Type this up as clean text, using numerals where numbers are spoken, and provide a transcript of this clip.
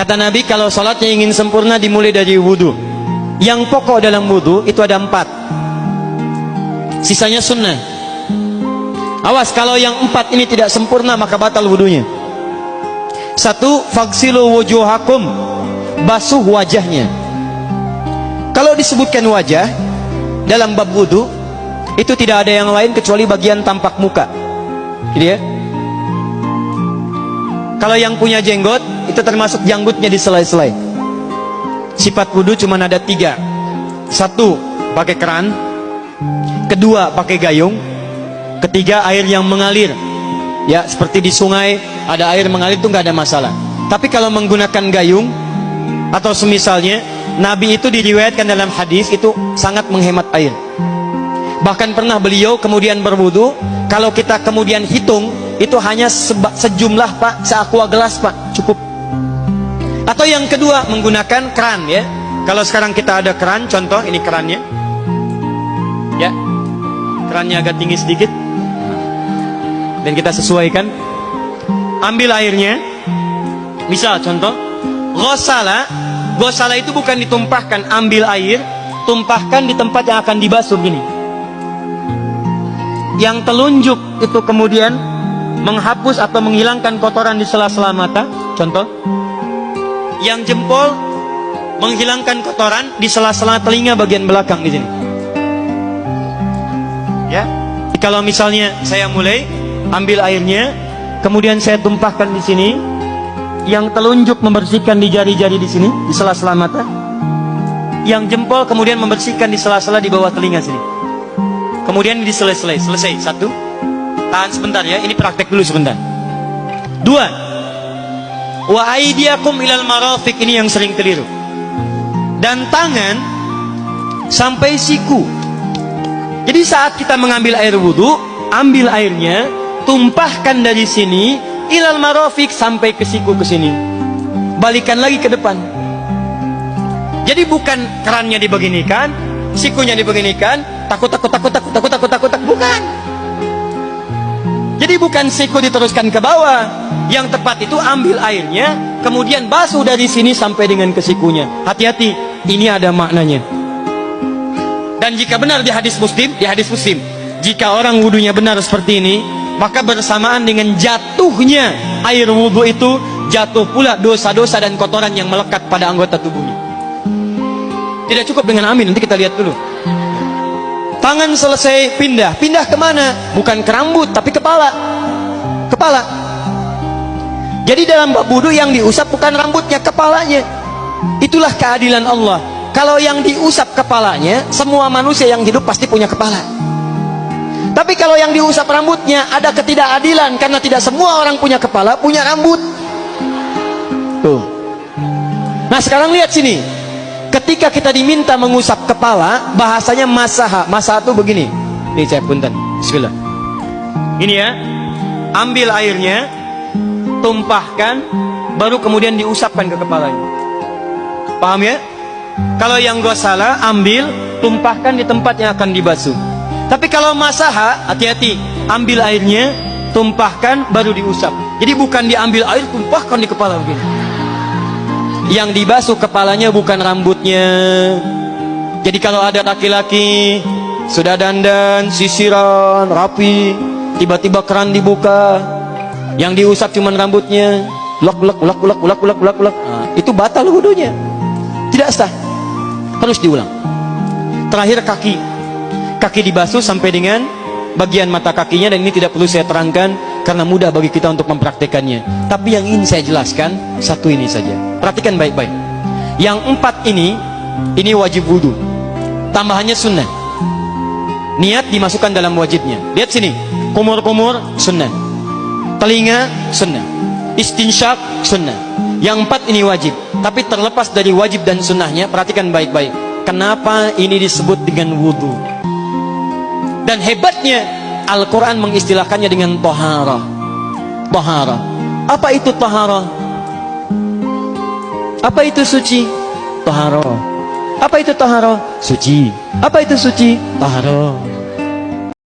Kata Nabi, kalau sholatnya ingin sempurna dimulai dari wudhu. Yang pokok dalam wudhu itu ada 4, sisanya sunnah. Awas, kalau yang 4 ini tidak sempurna maka batal wudhunya. 1, faghsilu wujuhakum, basuh wajahnya. Kalau disebutkan wajah dalam bab wudhu, itu tidak ada yang lain kecuali bagian tampak muka, gitu ya. Kalau yang punya jenggot, itu termasuk janggutnya di selai-selai. Sifat wudhu cuma ada 3. 1, pakai keran. 2, pakai gayung. 3, air yang mengalir. Ya, seperti di sungai ada air mengalir, itu nggak ada masalah. Tapi kalau menggunakan gayung atau semisalnya, Nabi itu diriwayatkan dalam hadis itu sangat menghemat air. Bahkan pernah beliau kemudian berwudu, kalau kita kemudian hitung, itu hanya sejumlah Pak, seaqua gelas Pak, cukup. Atau yang kedua, menggunakan keran ya. Kalau sekarang kita ada keran, contoh ini kerannya. Ya. Kerannya agak tinggi sedikit. Dan kita sesuaikan. Ambil airnya. Misal contoh, ghosala. Ghosala itu bukan ditumpahkan, ambil air, tumpahkan di tempat yang akan dibasuh gini. Yang telunjuk itu kemudian menghapus atau menghilangkan kotoran di sela-sela mata, contoh. Yang jempol menghilangkan kotoran di sela-sela telinga bagian belakang di sini. Ya. Kalau misalnya saya mulai ambil airnya, kemudian saya tumpahkan di sini. Yang telunjuk membersihkan di jari-jari di sini, di sela-sela mata. Yang jempol kemudian membersihkan di sela-sela di bawah telinga sini. Kemudian selesai. 1. Tahan sebentar ya, ini praktek dulu sebentar. 2. Wa aydiyakum ilal marafiq, ini yang sering keliru. Dan tangan sampai siku. Jadi saat kita mengambil air wudhu, ambil airnya, tumpahkan dari sini ilal marafiq sampai ke siku, ke sini. Balikan lagi ke depan. Jadi bukan kerannya dibeginikan, sikunya dibeginikan, takut, bukan. Jadi bukan siku diteruskan ke bawah. Yang tepat itu ambil airnya, kemudian basuh dari sini sampai dengan ke sikunya. Hati-hati, ini ada maknanya. Dan jika benar di hadis Muslim, jika orang wudunya benar seperti ini, maka bersamaan dengan jatuhnya air wudhu itu, jatuh pula dosa-dosa dan kotoran yang melekat pada anggota tubuhnya. Tidak cukup dengan amin, nanti kita lihat dulu. Tangan selesai, pindah kemana? Bukan ke rambut, tapi kepala. Jadi dalam bab wudu yang diusap bukan rambutnya, kepalanya. Itulah keadilan Allah. Kalau yang diusap kepalanya, semua manusia yang hidup pasti punya kepala. Tapi kalau yang diusap rambutnya, ada ketidakadilan, karena tidak semua orang punya kepala, punya rambut. Tuh. Nah sekarang lihat sini. Ketika kita diminta mengusap kepala, bahasanya masaha. Masaha itu begini. Ini saya punten. Bismillah. Ini ya. Ambil airnya, tumpahkan, baru kemudian diusapkan ke kepalanya. Paham ya? Kalau yang ghosala, ambil, tumpahkan di tempat yang akan dibasuh. Tapi kalau masaha, hati-hati. Ambil airnya, tumpahkan, baru diusap. Jadi bukan diambil air, tumpahkan di kepala begini. Yang dibasuh kepalanya bukan rambutnya. Jadi kalau ada laki-laki sudah dandan, sisiran, rapi, tiba-tiba keran dibuka, yang diusap cuma rambutnya, ulak. Itu batal wudunya. Tidak sah. Harus diulang. Terakhir kaki dibasuh sampai dengan bagian mata kakinya, dan ini tidak perlu saya terangkan karena mudah bagi kita untuk mempraktekannya. Tapi yang ingin saya jelaskan satu ini saja. Perhatikan baik-baik. Yang 4 ini wajib wudu. Tambahannya sunnah. Niat dimasukkan dalam wajibnya. Lihat sini. Kumur-kumur sunnah. Telinga sunnah. Istinsyak sunnah. Yang 4 ini wajib. Tapi terlepas dari wajib dan sunnahnya, perhatikan baik-baik. Kenapa ini disebut dengan wudu? Dan hebatnya Al-Quran mengistilahkannya dengan taharah. Taharah. Apa itu taharah? Apa itu suci? Taharah. Apa itu taharah? Suci. Apa itu suci? Taharah.